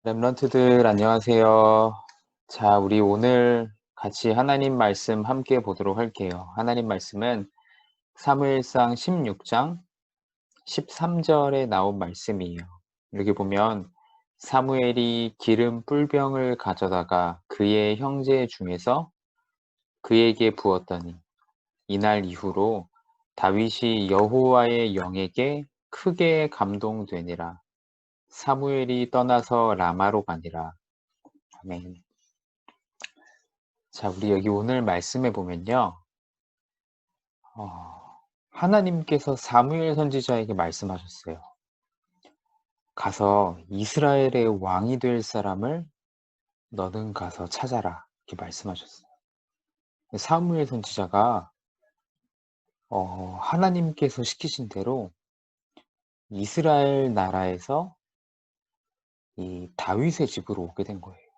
랩런트들 안녕하세요. 자, 우리 오늘 같이 하나님 말씀 함께 보도록 할게요. 하나님 말씀은 사무엘상 16장 13절에 나온 말씀이에요. 여기 보면 사무엘이 기름 뿔병을 가져다가 그의 형제 중에서 그에게 부었더니 이날 이후로 다윗이 여호와의 영에게 크게 감동되니라. 사무엘이 떠나서 라마로 가니라. 아멘. 자, 우리 여기 오늘 말씀에 보면요. 하나님께서 사무엘 선지자에게 말씀하셨어요. 가서 이스라엘의 왕이 될 사람을 너는 가서 찾아라. 이렇게 말씀하셨어요. 사무엘 선지자가 하나님께서 시키신 대로 이스라엘 나라에서 이 다윗의 집으로 오게 된 거예요.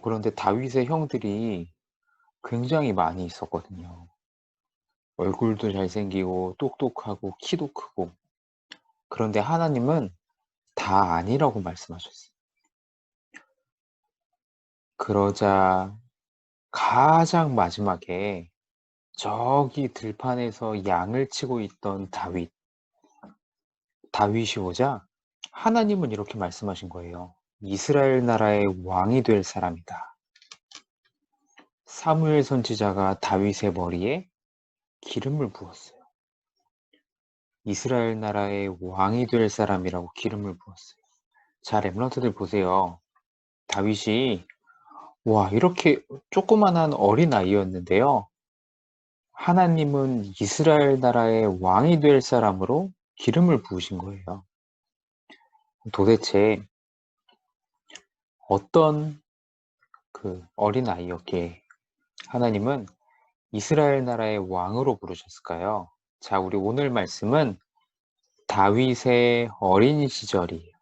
그런데 다윗의 형들이 굉장히 많이 있었거든요. 얼굴도 잘생기고 똑똑하고 키도 크고. 그런데 하나님은 다 아니라고 말씀하셨어요. 그러자 가장 마지막에 저기 들판에서 양을 치고 있던 다윗이 오자 하나님은 이렇게 말씀하신 거예요. 이스라엘 나라의 왕이 될 사람이다. 사무엘 선지자가 다윗의 머리에 기름을 부었어요. 이스라엘 나라의 왕이 될 사람이라고 기름을 부었어요. 자, 렘넌트들 보세요. 다윗이 이렇게 조그만한 어린아이였는데요. 하나님은 이스라엘 나라의 왕이 될 사람으로 기름을 부으신 거예요. 도대체 어떤 그 어린아이였기에 하나님은 이스라엘 나라의 왕으로 부르셨을까요? 자, 우리 오늘 말씀은 다윗의 어린 시절이에요.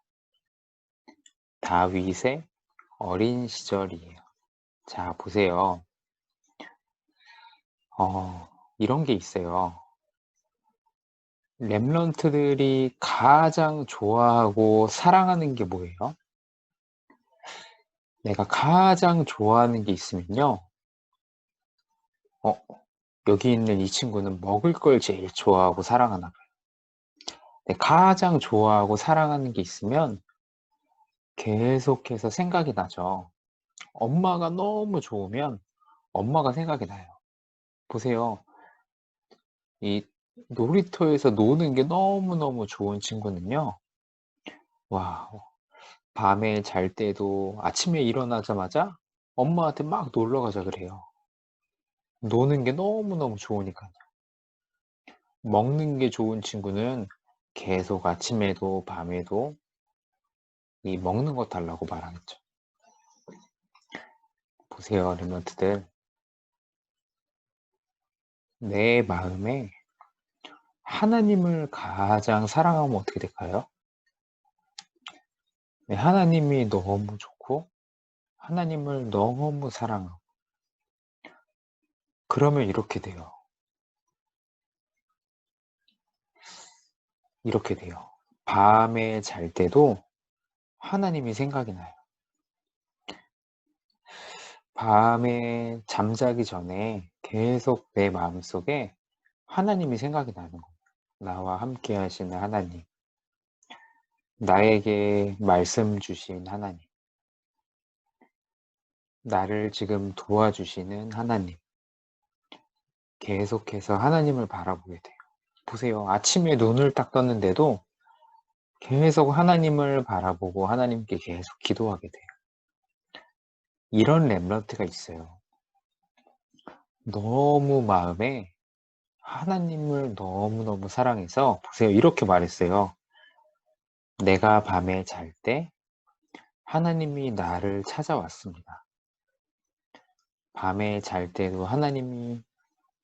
다윗의 어린 시절이에요. 자, 보세요. 이런 게 있어요. 랩런트들이 가장 좋아하고 사랑하는 게 뭐예요? 내가 가장 좋아하는 게 있으면요. 여기 있는 이 친구는 먹을 걸 제일 좋아하고 사랑하나 봐요. 가장 좋아하고 사랑하는 게 있으면 계속해서 생각이 나죠. 엄마가 너무 좋으면 엄마가 생각이 나요. 보세요. 이 놀이터에서 노는 게 너무너무 좋은 친구는요. 와, 밤에 잘 때도 아침에 일어나자마자 엄마한테 막 놀러 가자 그래요. 노는 게 너무너무 좋으니까요. 먹는 게 좋은 친구는 계속 아침에도 밤에도 이 먹는 거 달라고 말하겠죠. 보세요, 랩런트들. 내 마음에 하나님을 가장 사랑하면 어떻게 될까요? 네, 하나님이 너무 좋고 하나님을 너무 사랑하고 그러면 이렇게 돼요. 이렇게 돼요. 밤에 잘 때도 하나님이 생각이 나요. 밤에 잠자기 전에 계속 내 마음속에 하나님이 생각이 나는 거예요. 나와 함께 하시는 하나님. 나에게 말씀 주신 하나님. 나를 지금 도와주시는 하나님. 계속해서 하나님을 바라보게 돼요. 보세요. 아침에 눈을 딱 떴는데도 계속 하나님을 바라보고 하나님께 계속 기도하게 돼요. 이런 렘넌트가 있어요. 너무 마음에 하나님을 너무너무 사랑해서 보세요. 이렇게 말했어요. 내가 밤에 잘 때 하나님이 나를 찾아왔습니다. 밤에 잘 때도 하나님이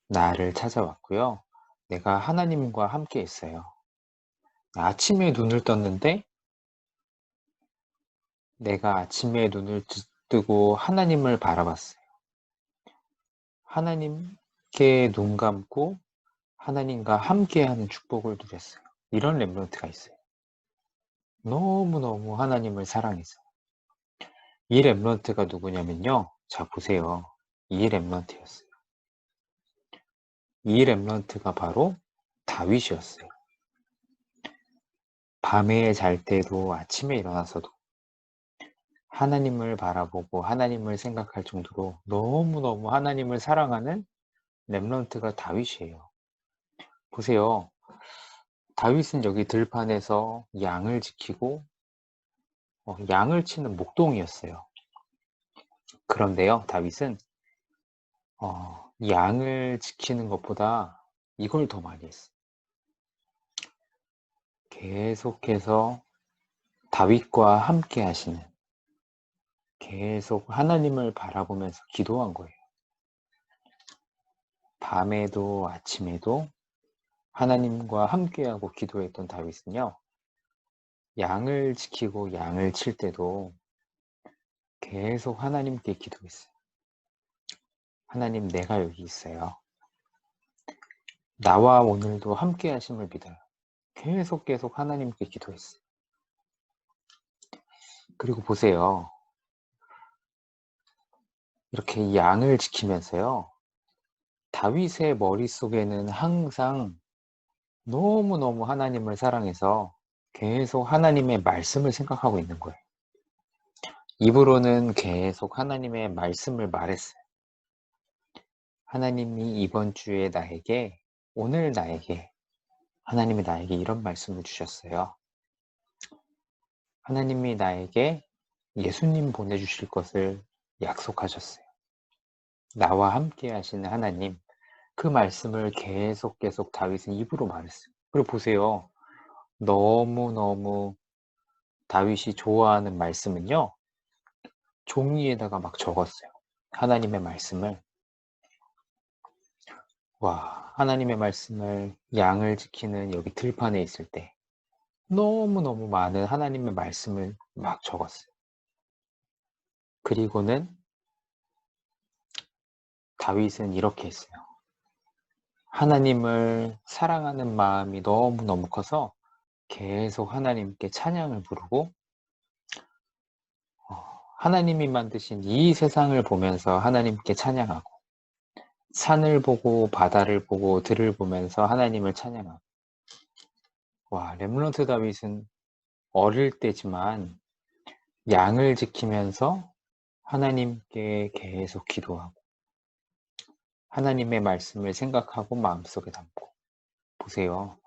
나를 찾아왔고요. 내가 하나님과 함께 했어요. 아침에 눈을 떴는데 내가 아침에 눈을 뜨고 하나님을 바라봤어요. 하나님께 눈 감고 하나님과 함께하는 축복을 누렸어요. 이런 렘넌트가 있어요. 너무너무 하나님을 사랑해서. 이 렘넌트가 누구냐면요. 자, 보세요. 이 렘넌트였어요. 이 렘넌트가 바로 다윗이었어요. 밤에 잘 때도 아침에 일어나서도 하나님을 바라보고 하나님을 생각할 정도로 너무너무 하나님을 사랑하는 렘넌트가 다윗이에요. 보세요. 다윗은 여기 들판에서 양을 지키고 양을 치는 목동이었어요. 그런데요, 다윗은 양을 지키는 것보다 이걸 더 많이 했어요. 계속해서 다윗과 함께 하시는, 계속 하나님을 바라보면서 기도한 거예요. 밤에도 아침에도 하나님과 함께하고 기도했던 다윗은요, 양을 지키고 양을 칠 때도 계속 하나님께 기도했어요. 하나님, 내가 여기 있어요. 나와 오늘도 함께 하심을 믿어요. 계속 하나님께 기도했어요. 그리고 보세요. 이렇게 양을 지키면서요, 다윗의 머릿속에는 항상 너무너무 하나님을 사랑해서 계속 하나님의 말씀을 생각하고 있는 거예요. 입으로는 계속 하나님의 말씀을 말했어요. 하나님이 이번 주에 나에게, 오늘 나에게, 하나님이 나에게 이런 말씀을 주셨어요. 하나님이 나에게 예수님 보내주실 것을 약속하셨어요. 나와 함께 하시는 하나님, 그 말씀을 계속 다윗은 입으로 말했어요. 그리고 보세요. 너무너무 다윗이 좋아하는 말씀은요, 종이에다가 막 적었어요. 하나님의 말씀을. 하나님의 말씀을 양을 지키는 여기 들판에 있을 때 너무너무 많은 하나님의 말씀을 막 적었어요. 그리고는 다윗은 이렇게 했어요. 하나님을 사랑하는 마음이 너무너무 커서 계속 하나님께 찬양을 부르고 하나님이 만드신 이 세상을 보면서 하나님께 찬양하고 산을 보고 바다를 보고 들을 보면서 하나님을 찬양하고 렘넌트 다윗은 어릴 때지만 양을 지키면서 하나님께 계속 기도하고 하나님의 말씀을 생각하고 마음속에 담고 보세요.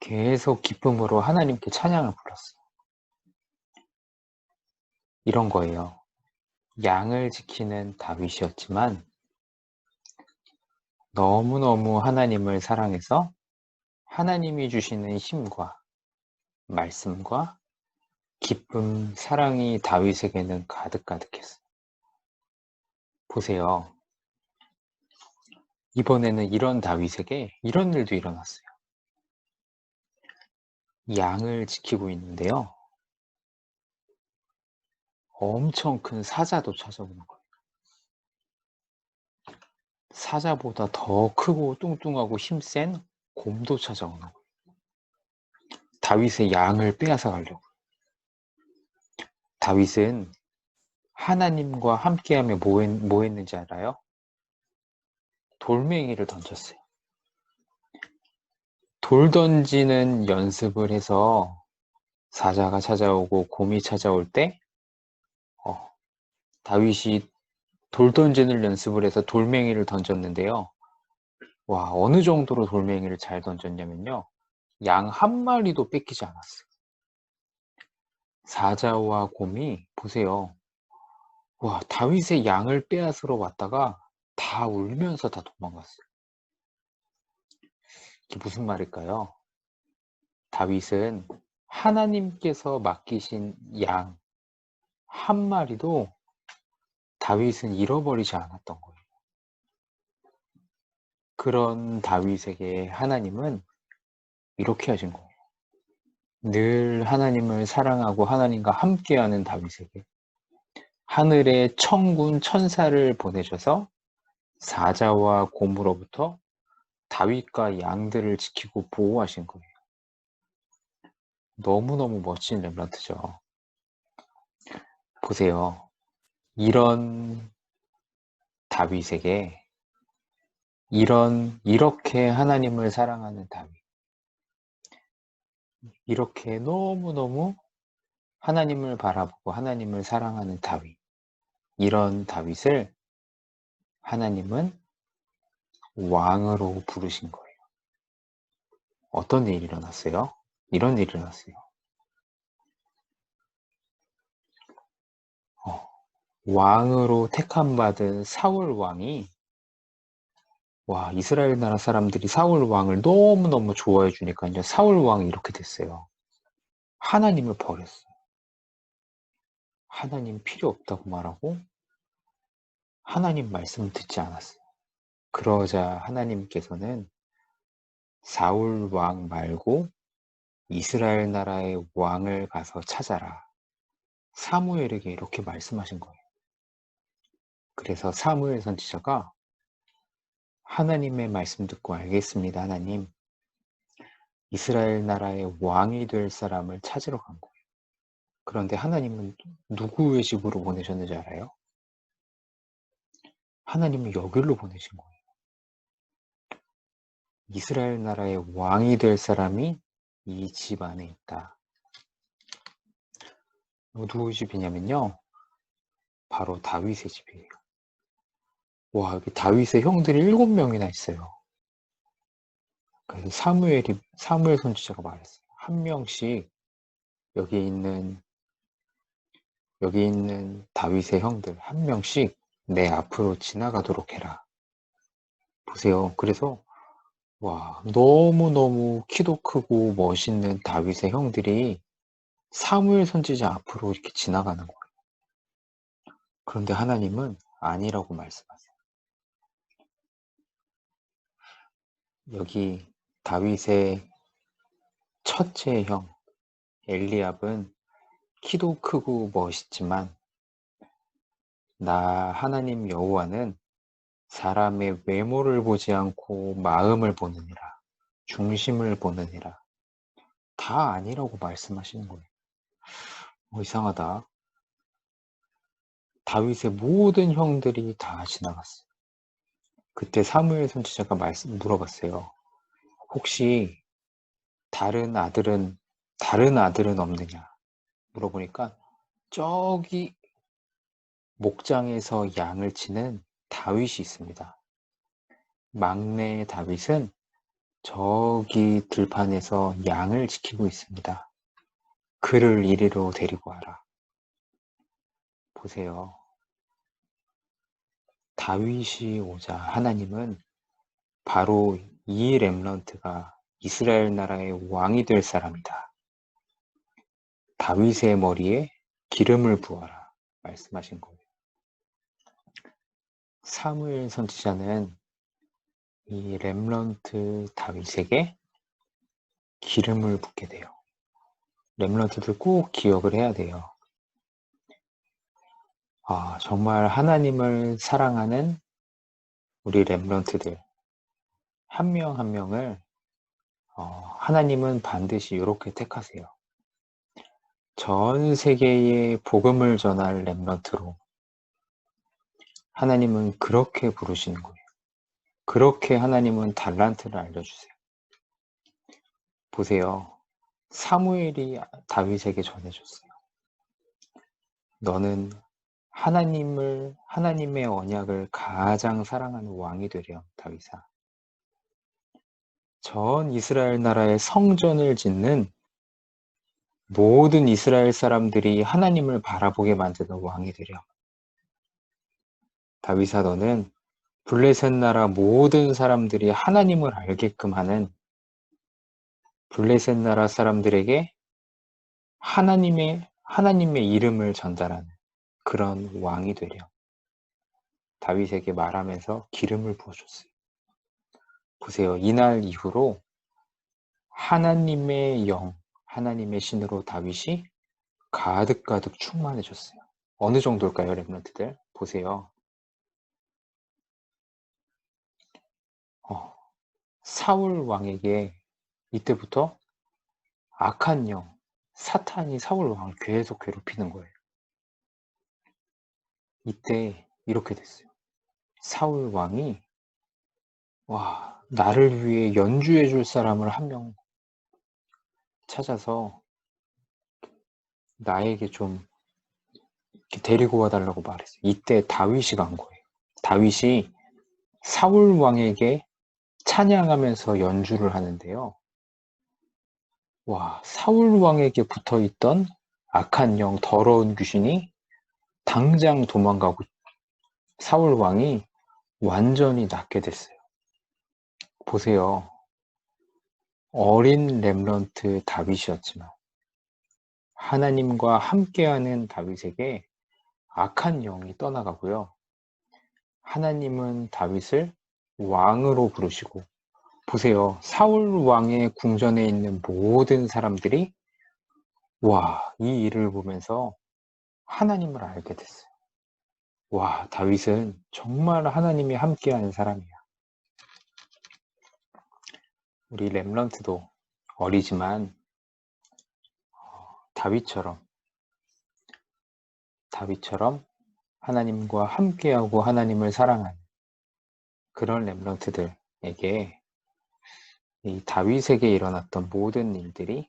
계속 기쁨으로 하나님께 찬양을 불렀어요. 이런 거예요. 양을 지키는 다윗이었지만 너무너무 하나님을 사랑해서 하나님이 주시는 힘과 말씀과 기쁨, 사랑이 다윗에게는 가득했어요. 보세요. 이번에는 이런 다윗에게 이런 일도 일어났어요. 양을 지키고 있는데요. 엄청 큰 사자도 찾아오는 거예요. 사자보다 더 크고 뚱뚱하고 힘센 곰도 찾아오는 거예요. 다윗의 양을 빼앗아 가려고. 다윗은 하나님과 함께하며 뭐 했는지 알아요? 돌멩이를 던졌어요. 돌 던지는 연습을 해서 사자가 찾아오고 곰이 찾아올 때 다윗이 돌 던지는 연습을 해서 돌멩이를 던졌는데요. 어느 정도로 돌멩이를 잘 던졌냐면요. 양 한 마리도 뺏기지 않았어요. 사자와 곰이 보세요. 다윗의 양을 빼앗으러 왔다가 다 울면서 다 도망갔어요. 이게 무슨 말일까요? 다윗은 하나님께서 맡기신 양 한 마리도 다윗은 잃어버리지 않았던 거예요. 그런 다윗에게 하나님은 이렇게 하신 거예요. 늘 하나님을 사랑하고 하나님과 함께하는 다윗에게 하늘의 천군 천사를 보내셔서 사자와 곰으로부터 다윗과 양들을 지키고 보호하신 거예요. 너무너무 멋진 렘넌트죠. 보세요. 이런 다윗에게 이렇게 하나님을 사랑하는 다윗, 이렇게 너무너무 하나님을 바라보고 하나님을 사랑하는 다윗, 이런 다윗을 하나님은 왕으로 부르신 거예요. 어떤 일이 일어났어요? 이런 일이 일어났어요. 왕으로 택함받은 사울 왕이, 와, 이스라엘 나라 사람들이 사울 왕을 너무너무 좋아해 주니까요. 사울 왕이 이렇게 됐어요. 하나님을 버렸어요. 하나님 필요 없다고 말하고 하나님 말씀을 듣지 않았어요. 그러자 하나님께서는 사울 왕 말고 이스라엘 나라의 왕을 가서 찾아라. 사무엘에게 이렇게 말씀하신 거예요. 그래서 사무엘 선지자가 하나님의 말씀 듣고 알겠습니다, 하나님. 이스라엘 나라의 왕이 될 사람을 찾으러 간 거예요. 그런데 하나님은 누구의 집으로 보내셨는지 알아요? 하나님은 여길로 보내신 거예요. 이스라엘 나라의 왕이 될 사람이 이 집 안에 있다. 누구 집이냐면요. 바로 다윗의 집이에요. 와, 여기 다윗의 형들이 7명이나 있어요. 그래서 사무엘 선지자가 말했어요. 한 명씩 여기 있는 다윗의 형들 한 명씩 내 앞으로 지나가도록 해라. 보세요. 그래서 와, 너무너무 키도 크고 멋있는 다윗의 형들이 사무엘 선지자 앞으로 이렇게 지나가는 거예요. 그런데 하나님은 아니라고 말씀하세요. 여기 다윗의 첫째 형 엘리압은 키도 크고 멋있지만 나 하나님 여호와는 사람의 외모를 보지 않고 마음을 보느니라, 중심을 보느니라. 다 아니라고 말씀하시는 거예요. 이상하다. 다윗의 모든 형들이 다 지나갔어요. 그때 사무엘 선지자가 물어봤어요. 혹시 다른 아들은 없느냐? 물어보니까 저기 목장에서 양을 치는 다윗이 있습니다. 막내 다윗은 저기 들판에서 양을 지키고 있습니다. 그를 이리로 데리고 와라. 보세요. 다윗이 오자 하나님은 바로 이 렘넌트가 이스라엘 나라의 왕이 될 사람이다. 다윗의 머리에 기름을 부어라 말씀하신 거예요. 사무엘 선지자는 이 렘넌트 다윗에게 기름을 붓게 돼요. 렘넌트들 꼭 기억을 해야 돼요. 정말 하나님을 사랑하는 우리 렘넌트들 한 명 한 명을 하나님은 반드시 이렇게 택하세요. 전 세계에 복음을 전할 렘넌트로 하나님은 그렇게 부르시는 거예요. 그렇게 하나님은 달란트를 알려주세요. 보세요. 사무엘이 다윗에게 전해줬어요. 너는 하나님의 언약을 가장 사랑하는 왕이 되렴, 다윗아. 전 이스라엘 나라의 성전을 짓는 모든 이스라엘 사람들이 하나님을 바라보게 만드는 왕이 되렴. 다윗아, 너는 블레셋 나라 모든 사람들이 하나님을 알게끔 하는 블레셋 나라 사람들에게 하나님의 이름을 전달하는 그런 왕이 되렴. 다윗에게 말하면서 기름을 부어줬어요. 보세요. 이날 이후로 하나님의 영, 하나님의 신으로 다윗이 가득가득 충만해졌어요. 어느 정도일까요, 렘넌트들? 보세요. 사울 왕에게 이때부터 악한 영, 사탄이 사울 왕을 계속 괴롭히는 거예요. 이때 이렇게 됐어요. 사울 왕이 와, 나를 위해 연주해 줄 사람을 한 명 찾아서 나에게 좀 이렇게 데리고 와 달라고 말했어요. 이때 다윗이 간 거예요. 다윗이 사울 왕에게 찬양하면서 연주를 하는데요. 와, 사울 왕에게 붙어 있던 악한 영, 더러운 귀신이 당장 도망가고 사울 왕이 완전히 낫게 됐어요. 보세요. 어린 렘넌트 다윗이었지만 하나님과 함께하는 다윗에게 악한 영이 떠나가고요. 하나님은 다윗을 왕으로 부르시고 보세요. 사울 왕의 궁전에 있는 모든 사람들이 와, 이 일을 보면서 하나님을 알게 됐어요. 와, 다윗은 정말 하나님이 함께하는 사람이야. 우리 렘넌트도 어리지만 다윗처럼 하나님과 함께하고 하나님을 사랑하는 그런 렘넌트들에게 이 다윗에게 일어났던 모든 일들이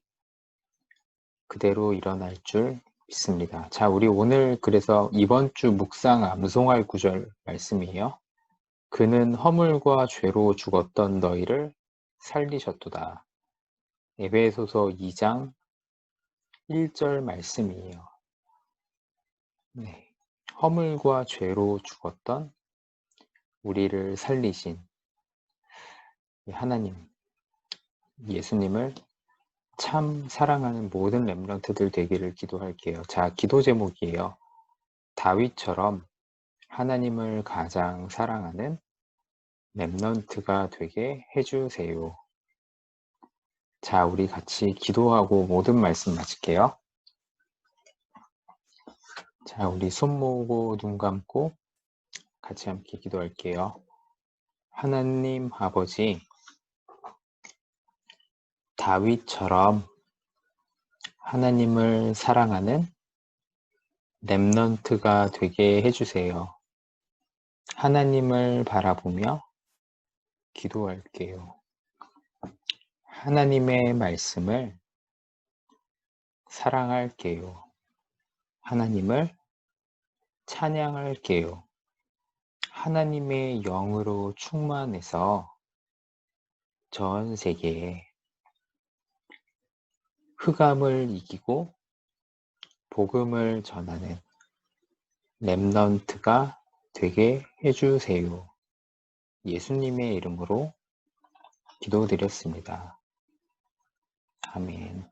그대로 일어날 줄 믿습니다. 자, 우리 오늘 그래서 이번 주 묵상 암송할 구절 말씀이에요. 그는 허물과 죄로 죽었던 너희를 살리셨도다. 에베소서 2장 1절 말씀이에요. 네. 허물과 죄로 죽었던 우리를 살리신 하나님, 예수님을 참 사랑하는 모든 렘넌트들 되기를 기도할게요. 자, 기도 제목이에요. 다윗처럼 하나님을 가장 사랑하는 렘넌트가 되게 해주세요. 자, 우리 같이 기도하고 모든 말씀 마칠게요. 자, 우리 손 모으고 눈 감고 같이 함께 기도할게요. 하나님 아버지, 다윗처럼 하나님을 사랑하는 렘넌트가 되게 해주세요. 하나님을 바라보며 기도할게요. 하나님의 말씀을 사랑할게요. 하나님을 찬양할게요. 하나님의 영으로 충만해서 전 세계에 흑암을 이기고 복음을 전하는 렘넌트가 되게 해주세요. 예수님의 이름으로 기도드렸습니다. 아멘.